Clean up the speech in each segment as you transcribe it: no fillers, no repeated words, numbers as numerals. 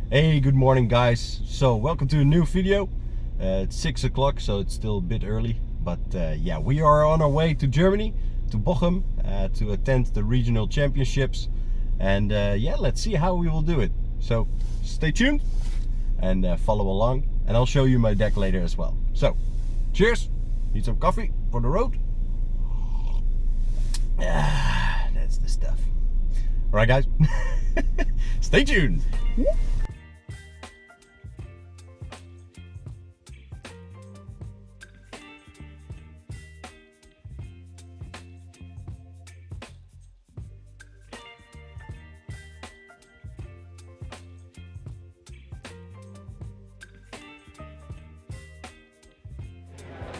Hey, good morning guys. So welcome to a new video. It's 6 o'clock, so it's still a bit early, but yeah, we are on our way to Germany, to Bochum, to attend the regional championships, and yeah, let's see how we will do it. So stay tuned and follow along, and I'll show you my deck later as well. So cheers. Need some coffee for the road. That's the stuff. All right guys. Stay tuned.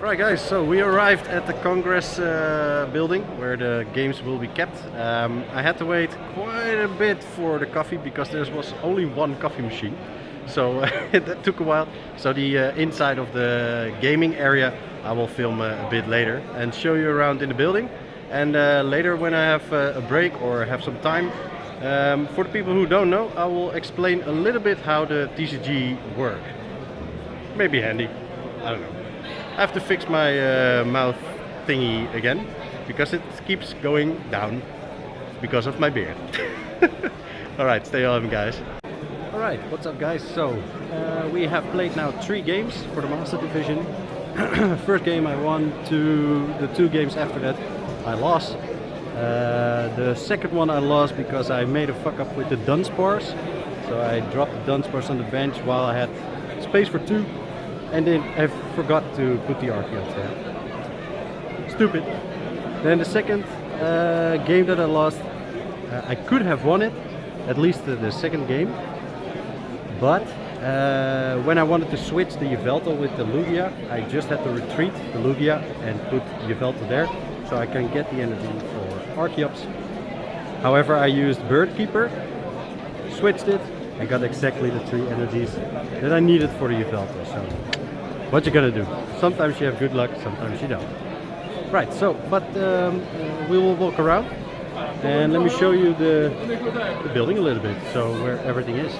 Alright guys, so we arrived at the Congress building where the games will be kept. I had to wait quite a bit for the coffee because there was only one coffee machine. So that took a while. So the inside of the gaming area I will film a bit later and show you around in the building. And later when I have a break or have some time, for the people who don't know, I will explain a little bit how the TCG work. Maybe handy, I don't know. I have to fix my mouth thingy again because it keeps going down because of my beard. Alright, stay on guys. Alright, what's up guys? So we have played now 3 games for the Master Division. First game I won, the 2 games after that I lost. The second one I lost because I made a fuck up with the Dunsparce. So I dropped the Dunsparce on the bench while I had space for 2. And then I forgot to put the Archeops there. Stupid. Then the second game that I lost, I could have won it, at least the second game. But when I wanted to switch the Yveltal with the Lugia, I just had to retreat the Lugia and put Yveltal there, so I can get the energy for Archeops. However, I used Birdkeeper, switched it, and got exactly the 3 energies that I needed for the Yveltal. So what you gonna do? Sometimes you have good luck, sometimes you don't. Right, so, but we will walk around and let me show you the building a little bit, so where everything is.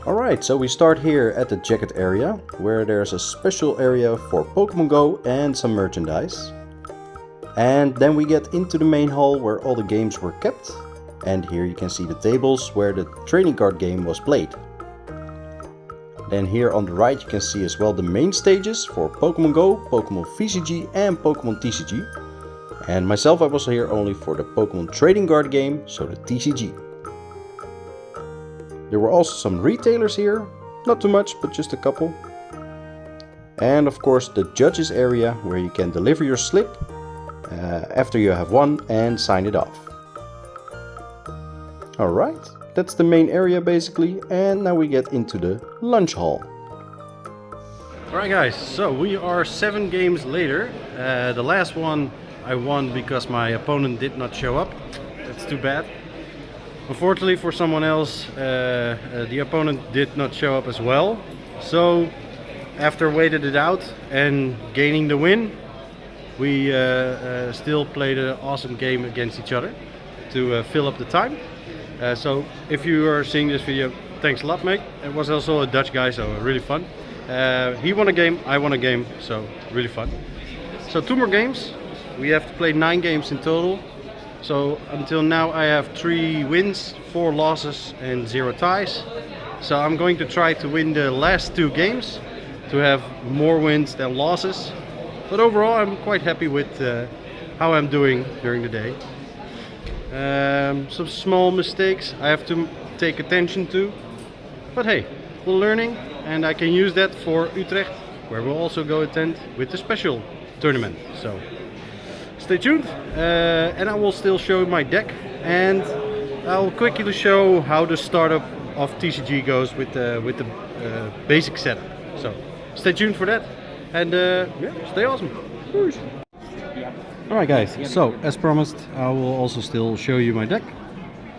Alright, so we start here at the jacket area, where there's a special area for Pokemon Go and some merchandise. And then we get into the main hall where all the games were kept. And here you can see the tables where the trading card game was played. Then here on the right you can see as well the main stages for Pokemon Go, Pokemon VCG and Pokemon TCG. And myself, I was here only for the Pokemon trading card game, so the TCG. There were also some retailers here, not too much but just a couple. And of course the judges area where you can deliver your slip after you have won and sign it off. Alright, that's the main area basically, and now we get into the lunch hall. Alright guys, so we are 7 games later. The last one I won because my opponent did not show up. That's too bad. Unfortunately for someone else, the opponent did not show up as well. So after waited it out and gaining the win, we still played an awesome game against each other to fill up the time. So if you are seeing this video, thanks a lot mate. It was also a Dutch guy, so really fun. He won a game, I won a game, so really fun. So 2 more games. We have to play 9 games in total. So until now I have 3 wins, 4 losses and 0 ties. So I'm going to try to win the last 2 games to have more wins than losses. But overall I'm quite happy with how I'm doing during the day. Some small mistakes I have to take attention to, but hey, we're learning and I can use that for Utrecht, where we'll also go attend with the special tournament. So stay tuned, and I will still show my deck, and I'll quickly show how the startup of TCG goes with the basic setup. So stay tuned for that, and yeah, stay awesome. Whoosh. Alright guys, so as promised I will also still show you my deck.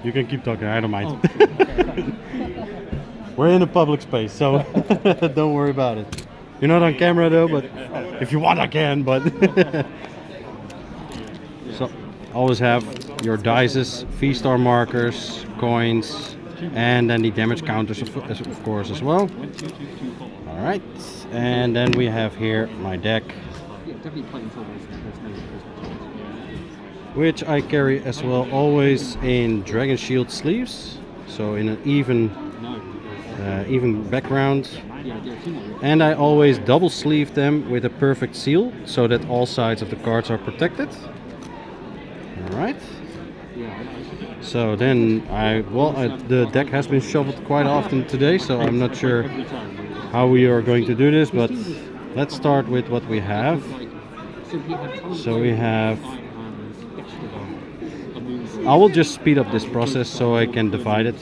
You can keep talking, I don't mind. We're in a public space, so don't worry about it. You're not on camera though, but if you want I can, but so always have your dices, V-star markers, coins, and then the damage counters of course as well. Alright, and then we have here my deck, which I carry as well always in Dragon Shield sleeves, so in an even background. And I always double sleeve them with a perfect seal so that all sides of the cards are protected. Alright. So then the deck has been shuffled quite often today, so I'm not sure how we are going to do this, but let's start with what we have. So we have... I will just speed up this process so I can divide it,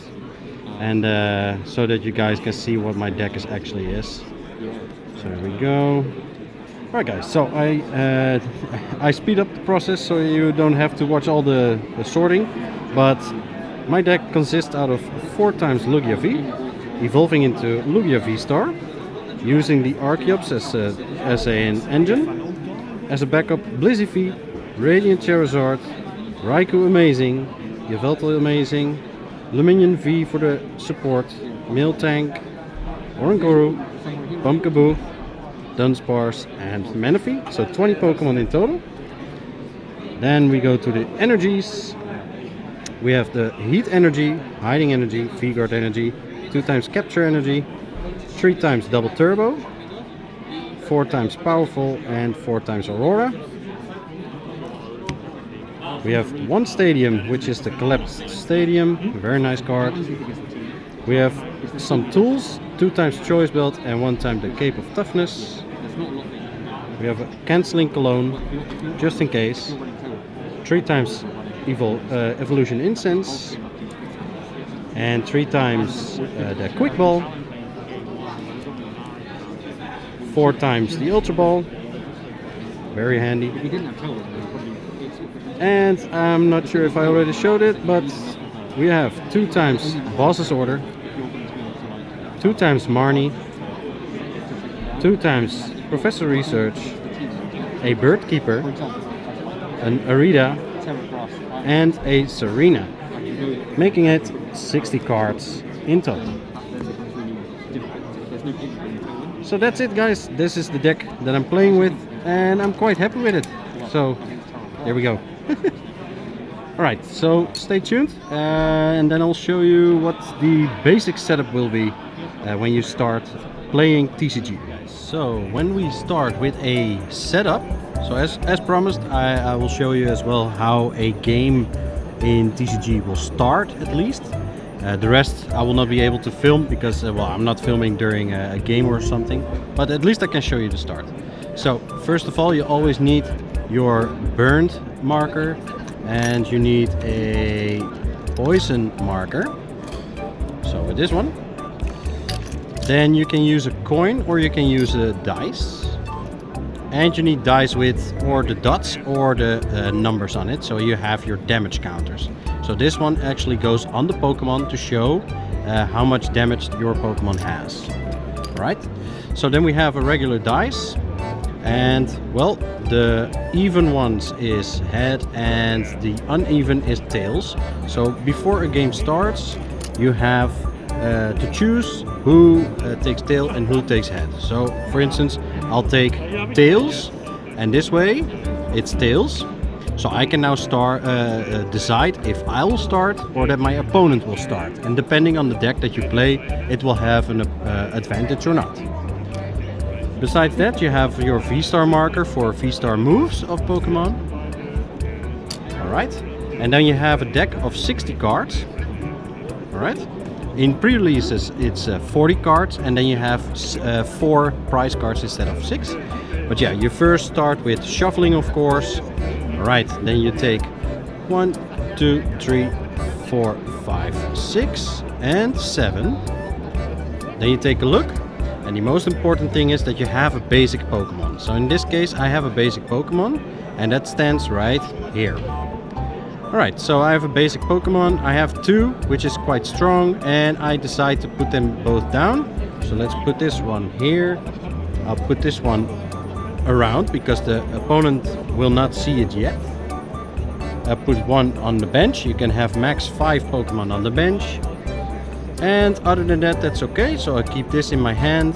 and so that you guys can see what my deck actually is. So there we go. Alright guys, so I speed up the process so you don't have to watch all the sorting, but my deck consists out of 4 times Lugia V, evolving into Lugia V-Star, using the Archeops as an engine, as a backup Blizzy V, Radiant Charizard, Raikou Amazing, Yveltal Amazing, Luminion V for the support, Miltank, Oranguru, Pumpkaboo, Dunsparce and Manaphy, so 20 Pokemon in total. Then we go to the energies. We have the Heat Energy, Hiding Energy, V-Guard Energy, 2 times Capture Energy, 3 times Double Turbo, 4 times Powerful and 4 times Aurora. We have 1 Stadium, which is the Collapsed Stadium, very nice card. We have some tools, 2 times Choice Belt and 1 time the Cape of Toughness. We have a Canceling Cologne, just in case. 3 times Evolution Incense. And 3 times the Quick Ball. 4 times the Ultra Ball. Very handy. And I'm not sure if I already showed it, but we have 2 times Boss's Order, 2 times Marnie, 2 times Professor Research, a Bird Keeper, an Arita, and a Serena, making it 60 cards in total. So that's it guys, this is the deck that I'm playing with and I'm quite happy with it. So there we go. Alright, so stay tuned and then I'll show you what the basic setup will be when you start playing TCG. So when we start with a setup, so as promised, I will show you as well how a game in TCG will start at least. The rest I will not be able to film because well, I'm not filming during a game or something, but at least I can show you the start. So first of all, you always need your burned marker and you need a poison marker, so with this one. Then you can use a coin or you can use a dice, and you need dice with or the dots or the numbers on it, so you have your damage counters. So this one actually goes on the Pokemon to show how much damage your Pokemon has. Right? So then we have a regular dice, and well, the even ones is head and the uneven is tails. So before a game starts, you have to choose who takes tail and who takes head. So for instance, I'll take tails, and this way it's tails. So I can now start decide if I will start or that my opponent will start, and depending on the deck that you play, it will have an advantage or not. Besides that, you have your V-Star marker for V-Star moves of Pokemon. Alright, and then you have a deck of 60 cards. Alright, in pre-releases it's 40 cards, and then you have 4 prize cards instead of 6. But yeah, you first start with shuffling, of course. Alright, then you take 1, 2, 3, 4, 5, 6 and 7. Then you take a look, and the most important thing is that you have a basic Pokemon. So in this case I have a basic Pokemon, and that stands right here. Alright, so I have a basic Pokemon. I have 2, which is quite strong, and I decide to put them both down. So let's put this one here. I'll put this one around because the opponent will not see it yet. I put one on the bench. You can have max 5 Pokemon on the bench. And other than that, that's okay. So I keep this in my hand.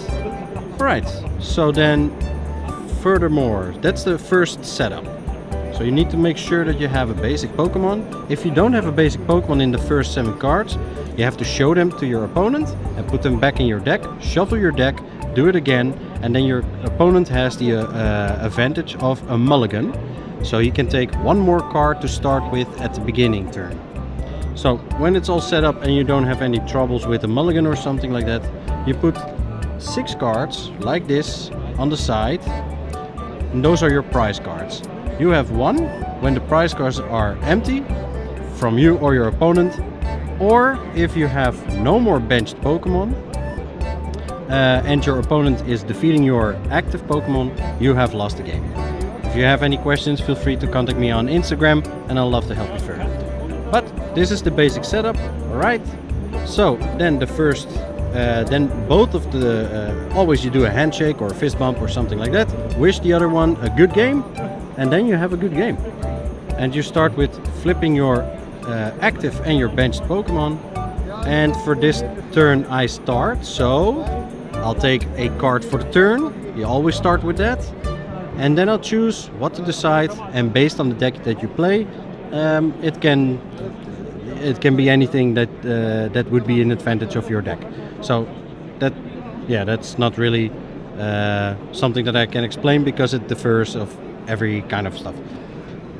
Right, so then furthermore, that's the first setup. So you need to make sure that you have a basic Pokemon. If you don't have a basic Pokemon in the first 7 cards, you have to show them to your opponent and put them back in your deck, shuffle your deck, do it again, and then your opponent has the advantage of a mulligan. So he can take 1 more card to start with at the beginning turn. So when it's all set up and you don't have any troubles with a mulligan or something like that, you put 6 cards like this on the side, and those are your prize cards. You have 1 when the prize cards are empty from you or your opponent, or if you have no more benched Pokemon and your opponent is defeating your active Pokemon, you have lost the game. If you have any questions, feel free to contact me on Instagram and I'll love to help you further. But this is the basic setup, alright? So then the first, then both of the, always you do a handshake or a fist bump or something like that. Wish the other one a good game, and then you have a good game. And you start with flipping your active and your benched Pokemon. And for this turn I start, so I'll take a card for the turn. You always start with that. And then I'll choose what to decide, and based on the deck that you play, it can be anything that that would be an advantage of your deck. So that, yeah, that's not really something that I can explain because it differs of every kind of stuff.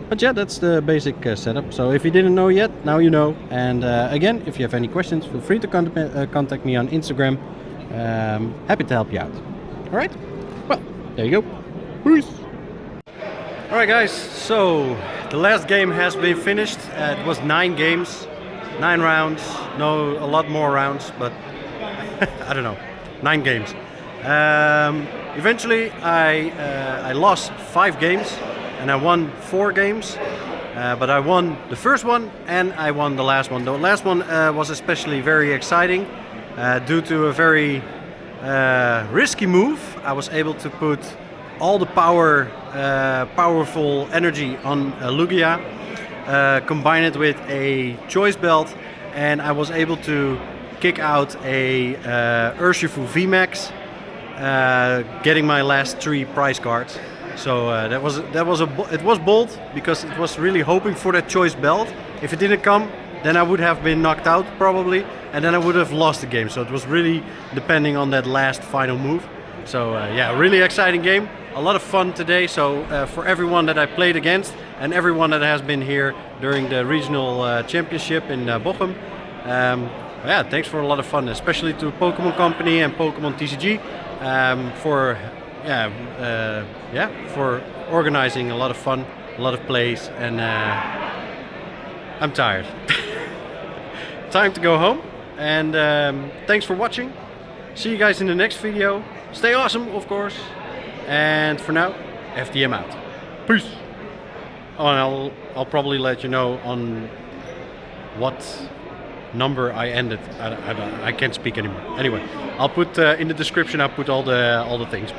But yeah, that's the basic setup. So if you didn't know yet, now you know. And again, if you have any questions, feel free to contact me on Instagram. Happy to help you out. All right. Well, there you go. Peace. All right, guys. So the last game has been finished. It was 9 games, 9 rounds. No, a lot more rounds, but I don't know. 9 games. Eventually, I lost 5 games and I won 4 games. But I won the first one and I won the last one. The last one was especially very exciting due to a very risky move. I was able to put all the powerful energy on Lugia, combine it with a choice belt, and I was able to kick out a Urshifu VMAX, getting my last 3 prize cards. So it was bold because it was really hoping for that choice belt. If it didn't come, then I would have been knocked out probably, and then I would have lost the game. So it was really depending on that last final move. So yeah, really exciting game. A lot of fun today. So for everyone that I played against and everyone that has been here during the regional championship in Bochum. Yeah, thanks for a lot of fun, especially to Pokemon Company and Pokemon TCG for for organizing a lot of fun, a lot of plays, and I'm tired. Time to go home, and thanks for watching. See you guys in the next video. Stay awesome, of course. And for now, FDM out. Peace. Oh, and I'll probably let you know on what number I ended. I can't speak anymore. Anyway, I'll put in the description. I'll put all the things.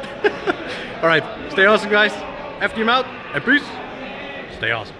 All right, stay awesome, guys. FDM out and peace. Stay awesome.